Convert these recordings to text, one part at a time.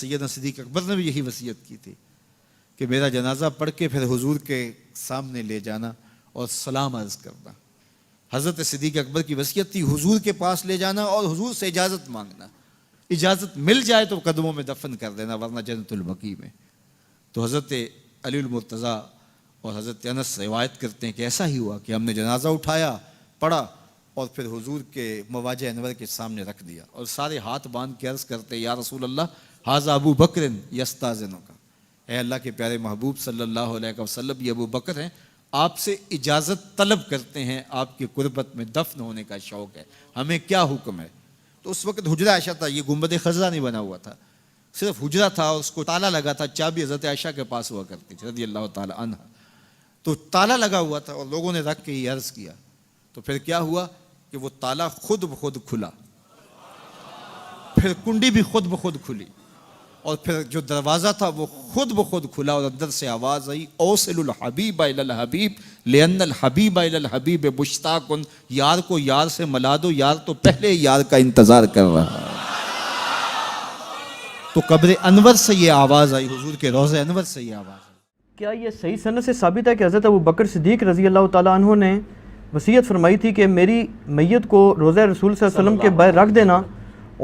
سیدنا صدیق اکبر نے بھی یہی وصیت کی تھی کہ میرا جنازہ پڑھ کے پھر حضور کے سامنے لے جانا اور سلام عرض کرنا. حضرت صدیق اکبر کی وصیت تھی حضور کے پاس لے جانا اور حضور سے اجازت مانگنا. اجازت مل جائے تو قدموں میں دفن کر دینا ورنہ جنت البقیع میں. تو حضرت علی المرتضیٰ اور حضرت انس روایت کرتے ہیں کہ ایسا ہی ہوا کہ ہم نے جنازہ اٹھایا, پڑھا اور پھر حضور کے مواجہ انور کے سامنے رکھ دیا اور سارے ہاتھ باندھ کے عرض کرتے یا رسول اللہ ھذا ابو بکر یستاذنک, اے اللہ کے پیارے محبوب صلی اللہ علیہ وسلم یہ ابو بکر ہیں, آپ سے اجازت طلب کرتے ہیں, آپ کی قربت میں دفن ہونے کا شوق ہے, ہمیں کیا حکم ہے. تو اس وقت حجرہ عائشہ تھا, یہ گنبد خضرا نہیں بنا ہوا تھا, صرف حجرہ تھا, اس کو تالا لگا تھا, چابی حضرت عائشہ کے پاس ہوا کرتی تھی رضی اللہ تعالی عنہ. تو تالا لگا ہوا تھا اور لوگوں نے رکھ کے یہ عرض کیا, تو پھر کیا ہوا کہ وہ تالا خود بخود کھلا, پھر کنڈی بھی خود بخود کھلی, اور پھر جو دروازہ تھا وہ خود بخود کھلا اور اندر سے آواز آئی اوصل الحبیب الی الحبیب لان الحبیب الی الحبیب مشتاق, یار کو یار سے ملا دو, یار تو پہلے یار کا انتظار کر رہا ہے. تو قبر انور سے یہ آواز آئی, حضور کے روضہ انور سے یہ آواز آئی. کیا یہ صحیح سند سے ثابت ہے کہ حضرت ابو بکر صدیق رضی اللہ تعالیٰ عنہ نے وصیت فرمائی تھی کہ میری میت کو روضہ رسول صلی اللہ علیہ وسلم کے باہر رکھ دینا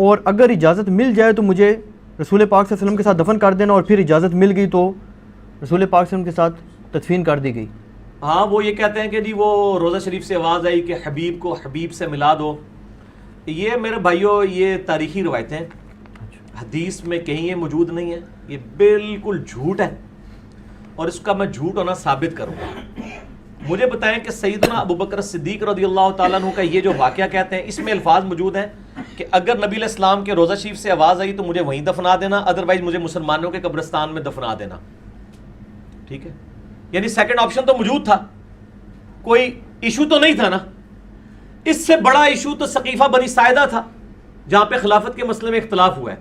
اور اگر اجازت مل جائے تو مجھے رسول پاک صلی اللہ علیہ وسلم کے ساتھ دفن کر دینا, اور پھر اجازت مل گئی تو رسول پاک صلی اللہ علیہ وسلم کے ساتھ تدفین کر دی گئی؟ ہاں, وہ یہ کہتے ہیں کہ جی وہ روضہ شریف سے آواز آئی کہ حبیب کو حبیب سے ملا دو. یہ میرے بھائیوں یہ تاریخی روایتیں, حدیث میں کہیں یہ موجود نہیں ہے, یہ بالکل جھوٹ ہے اور اس کا میں جھوٹ ہونا ثابت کروں گا. مجھے بتائیں کہ سیدنا ابو بکر صدیق رضی اللہ تعالیٰ عنہ کا یہ جو واقعہ کہتے ہیں اس میں الفاظ موجود ہیں کہ اگر نبی علیہ السلام کے روضہ شریف سے آواز آئی تو مجھے وہیں دفنا دینا, ادروائز مجھے مسلمانوں کے قبرستان میں دفنا دینا. ٹھیک ہے, یعنی سیکنڈ آپشن تو موجود تھا, کوئی ایشو تو نہیں تھا نا. اس سے بڑا ایشو تو سقیفہ بنی ساعدہ تھا جہاں پہ خلافت کے مسئلے میں اختلاف ہوا ہے.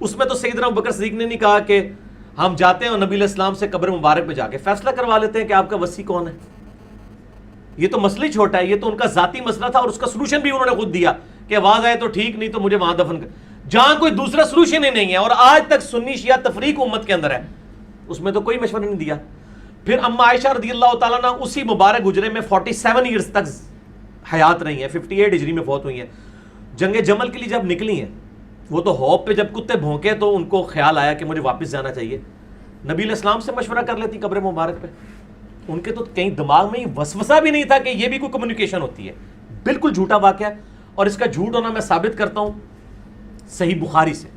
اس میں تو سیدنا ابو بکر صدیق نے نہیں کہا کہ ہم جاتے ہیں اور نبی علیہ السلام سے قبر مبارک میں جا کے فیصلہ کروا لیتے ہیں کہ آپ کا وصی کون ہے. یہ تو مسئلہ چھوٹا ہے, یہ تو ان کا ذاتی مسئلہ تھا اور اس کا سلوشن بھی انہوں نے خود دیا کہ آواز آئے تو ٹھیک, نہیں تو مجھے وہاں دفن کر. جہاں کوئی دوسرا سلوشن ہی نہیں ہے اور آج تک سنی شیعہ تفریق امت کے اندر ہے, اس میں تو کوئی مشورہ نہیں دیا. پھر اما عائشہ رضی اللہ تعالیٰ عنہ اسی مبارک حجرے میں 47 ایئرز تک حیات رہی ہیں, 58 ہجری میں فوت ہوئی ہیں. جنگ جمل کے لیے جب نکلی ہیں وہ تو ہوپ پہ جب کتے بھونکے تو ان کو خیال آیا کہ مجھے واپس جانا چاہیے, نبی علیہ السلام سے مشورہ کر لیتی قبر مبارک پہ. ان کے تو کہیں دماغ میں وسوسہ بھی نہیں تھا کہ یہ بھی کوئی کمیونیکیشن ہوتی ہے. بالکل جھوٹا واقعہ ہے اور اس کا جھوٹ ہونا میں ثابت کرتا ہوں صحیح بخاری سے.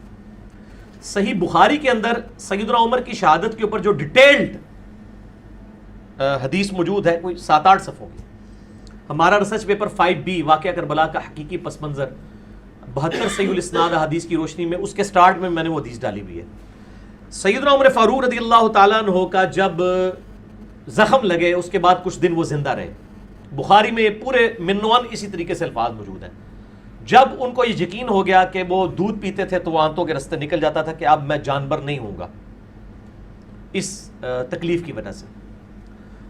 صحیح بخاری کے اندر سیدنا عمر کی شہادت کے اوپر جو ڈیٹیلڈ حدیث موجود ہے, کوئی 7-8 صفحوں کی. ہمارا ریسرچ پیپر 5B واقعہ کربلا کا حقیقی پس منظر 72 صحیح الاسناد حدیث کی روشنی میں اس کے سٹارٹ میں میں نے وہ حدیث ڈالی ہوئی ہے. سیدنا عمر فاروق رضی اللہ تعالیٰ عنہ کا جب زخم لگے اس کے بعد کچھ دن وہ زندہ رہے. بخاری میں پورے منوان اسی طریقے سے الفاظ موجود ہیں. جب ان کو یہ یقین ہو گیا کہ وہ دودھ پیتے تھے تو وہ آنتوں کے رستے نکل جاتا تھا کہ اب میں جانور نہیں ہوں گا اس تکلیف کی وجہ سے,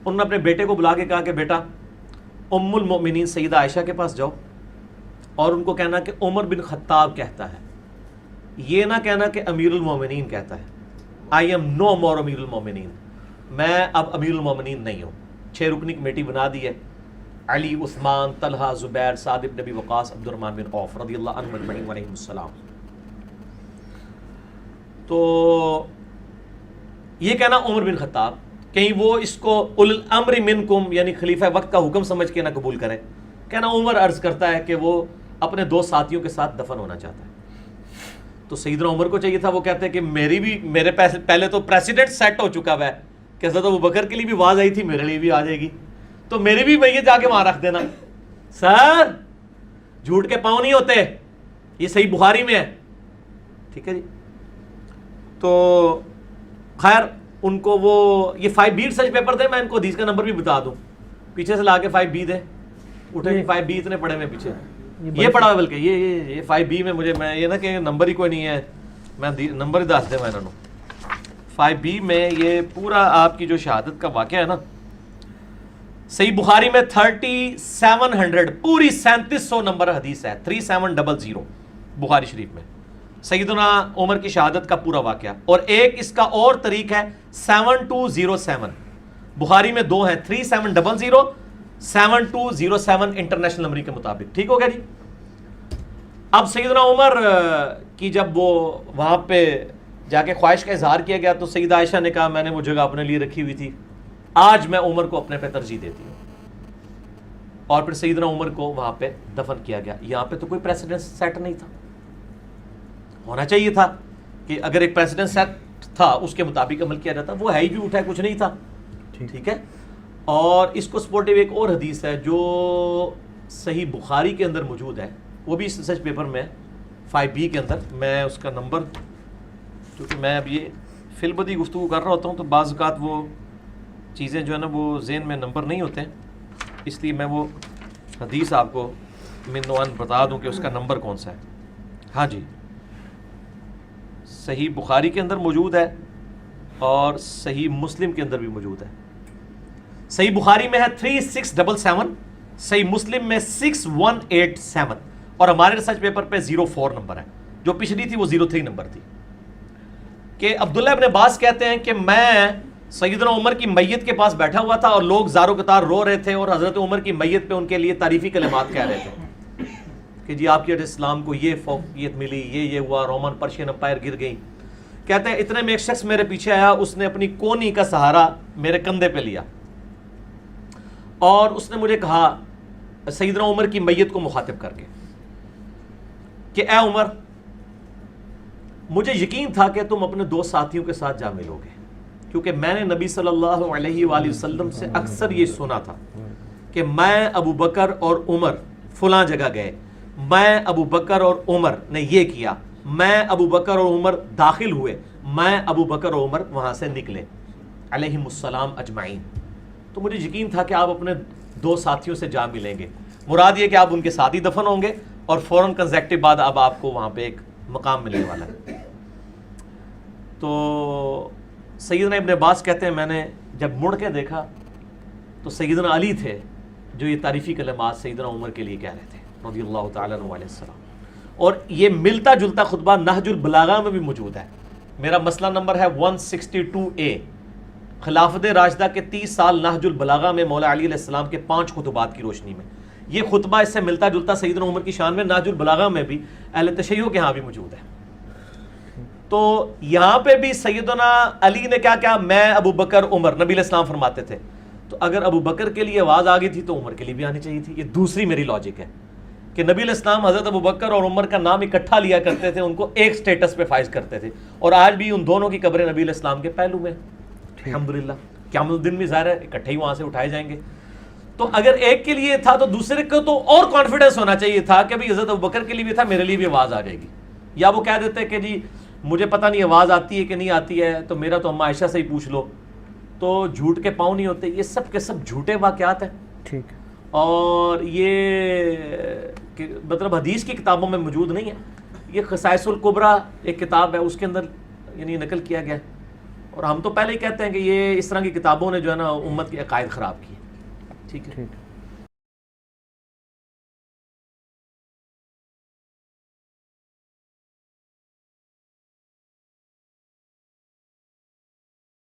انہوں نے اپنے بیٹے کو بلا کے کہا کہ بیٹا ام المؤمنین سیدہ عائشہ کے پاس جاؤ اور ان کو کہنا کہ عمر بن خطاب کہتا ہے, یہ نہ کہنا کہ امیر المومنین کہتا ہے. آئی ایم نو مور امیر المومنین, میں اب امیر المومنین نہیں ہوں. 6 رکنی کمیٹی بنا دی ہے, علی, عثمان, طلحہ, زبیر, سعد بن ابی وقاص, عبد الرحمن بن عوف رضی اللہ عنہ اجمعین علیہم السلام. تو یہ کہنا عمر بن خطاب, کہیں وہ اس کو اول الامر منکم یعنی خلیفہ وقت کا حکم سمجھ کے نہ قبول کریں. کہنا عمر عرض کرتا ہے کہ وہ اپنے 2 ساتھیوں کے ساتھ دفن ہونا چاہتا ہے. تو سیدنا عمر کو چاہیے تھا, وہ کہتے ہیں کہ میرے پہلے تو پریسیڈنٹ سیٹ ہو چکا ہے کہ حضرت ابو بکر کے لیے بھی آواز آئی تھی, میرے لیے بھی آ جائے گی, تو میری بھی میت جا کے وہاں رکھ دینا. سر جھوٹ کے پاؤں نہیں ہوتے, یہ صحیح بخاری میں ہے. ٹھیک ہے جی. تو خیر ان کو وہ یہ 5B ریسرچ پیپر دے, میں ان کو حدیث کا نمبر بھی بتا دوں, پیچھے سے لا کے 5B دے, اٹھے 5B اتنے پڑے میں پیچھے یہ پڑا ہے, بلکہ یہ 5B میں مجھے میں یہ نا کہ نمبر ہی کوئی نہیں ہے, میں نمبر ہی دس دے میں انہوں نے. 5B میں یہ پورا آپ کی جو شہادت کا واقعہ ہے نا, صحیح بخاری میں 3700 پوری 3700 نمبر حدیث ہے, 3700 بخاری شریف میں. سیدنا عمر کی شہادت کا پورا واقعہ. اور ایک اس کا اور طریق ہے 7207. بخاری میں 2 ہیں, 3700 7207 انٹرنیشنل نمبر کے مطابق. ٹھیک ہو گیا جی. اب سیدنا عمر کی جب وہ وہاں پہ جا کے خواہش کا اظہار کیا گیا تو سیدہ عائشہ نے کہا میں نے وہ جگہ اپنے لیے رکھی ہوئی تھی, آج میں عمر کو اپنے پہ ترجیح دیتی ہوں. اور پھر سیدنا عمر کو وہاں پہ دفن کیا گیا. یہاں پہ تو کوئی پریسیڈنٹ سیٹ نہیں تھا, ہونا چاہیے تھا کہ اگر ایک پریسیڈنٹ سیٹ تھا اس کے مطابق عمل کیا جاتا. وہ ہے ہی بھی اٹھا ہے, کچھ نہیں تھا. ٹھیک ہے. اور اس کو سپورٹیو ایک اور حدیث ہے جو صحیح بخاری کے اندر موجود ہے, وہ بھی ریسرچ پیپر میں 5B کے اندر. میں اس کا نمبر, کیونکہ میں اب یہ فی البدی گفتگو کر رہا ہوتا ہوں تو بعض اوقات وہ چیزیں جو ہے نا وہ ذہن میں نمبر نہیں ہوتے ہیں, اس لیے میں وہ حدیث آپ کو منوان بتا دوں کہ اس کا نمبر کون سا ہے. ہاں جی, صحیح بخاری کے اندر موجود ہے اور صحیح مسلم کے اندر بھی موجود ہے. صحیح بخاری میں ہے 3677, صحیح مسلم میں 6187, اور ہمارے ریسرچ پیپر پہ 04 نمبر ہے. جو پچھلی تھی وہ 03 نمبر تھی. کہ عبداللہ ابن عباس کہتے ہیں کہ میں سیدنا عمر کی میت کے پاس بیٹھا ہوا تھا اور لوگ زارو قطار رو رہے تھے اور حضرت عمر کی میت پہ ان کے لیے تعریفی کلمات کہہ رہے تھے کہ جی آپ کے اسلام کو یہ فوقیت ملی, یہ ہوا, رومن پرشین امپائر گر گئی. کہتے ہیں اتنے میں ایک شخص میرے پیچھے آیا, اس نے اپنی کونی کا سہارا میرے کندھے پہ لیا اور اس نے مجھے کہا سیدنا عمر کی میت کو مخاطب کر کے کہ اے عمر, مجھے یقین تھا کہ تم اپنے 2 ساتھیوں کے ساتھ جا ملو گے, کیونکہ میں نے نبی صلی اللہ علیہ وآلہ وسلم سے اکثر یہ سنا تھا کہ میں ابو بکر اور عمر فلاں جگہ گئے, میں ابو بکر اور عمر نے یہ کیا, میں ابو بکر اور عمر داخل ہوئے, میں ابو بکر اور عمر وہاں سے نکلے علیہم السلام اجمعین. تو مجھے یقین تھا کہ آپ اپنے 2 ساتھیوں سے جا ملیں گے. مراد یہ کہ آپ ان کے ساتھ ہی دفن ہوں گے اور فوراً کنزیکٹو بعد اب آپ کو وہاں پہ ایک مقام ملنے والا ہے. تو سیدنا ابن عباس کہتے ہیں میں نے جب مڑ کے دیکھا تو سیدنا علی تھے جو یہ تعریفی کلمات سیدنا عمر کے لیے کہہ رہے تھے رضی اللہ تعالیٰ عنہ علیہ السلام. اور یہ ملتا جلتا خطبہ نہج البلاغہ میں بھی موجود ہے. میرا مسئلہ نمبر ہے 162A. خلافت راشدہ کے 30 سال نہج البلاغہ میں مولا علی علیہ السلام کے 5 خطبات کی روشنی میں یہ خطبہ اس سے ملتا جلتا سیدنا عمر کی شان میں نہج البلاغہ میں بھی اہل تشیع کے ہاں بھی موجود ہے. تو یہاں پہ بھی سیدنا علی نے کیا کیا, میں ابو بکر عمر, نبی علیہ السلام فرماتے تھے. تو اگر ابو بکر کے لیے آواز آ گئی تھی تو عمر کے لیے بھی آنی چاہیے تھی. یہ دوسری میری لاجک ہے کہ نبی علیہ السلام حضرت ابو بکر اور عمر کا نام اکٹھا لیا کرتے تھے, ان کو ایک سٹیٹس پہ فائز کرتے تھے, اور آج بھی ان دونوں کی قبریں نبی علیہ السلام کے پہلو میں الحمدللہ. قیامت الدین بھی ظاہر ہے اکٹھے ہی وہاں سے اٹھائے جائیں گے. تو اگر ایک کے لیے تھا تو دوسرے کو تو اور کانفیڈنس ہونا چاہیے تھا کہ حضرت ابو بکر کے لیے بھی تھا, میرے لیے بھی آواز آ جائے گی. یا وہ کہہ دیتے کہ جی مجھے پتہ نہیں آواز آتی ہے کہ نہیں آتی ہے, تو میرا تو اما عائشہ سے ہی پوچھ لو. تو جھوٹ کے پاؤں نہیں ہوتے. یہ سب کے سب جھوٹے واقعات ہیں. ٹھیک. اور یہ مطلب حدیث کی کتابوں میں موجود نہیں ہے. یہ خصائص الکبریٰ ایک کتاب ہے, اس کے اندر یعنی نقل کیا گیا ہے. اور ہم تو پہلے ہی کہتے ہیں کہ یہ اس طرح کی کتابوں نے جو ہے نا امت کے عقائد خراب کیے. ٹھیک ہے.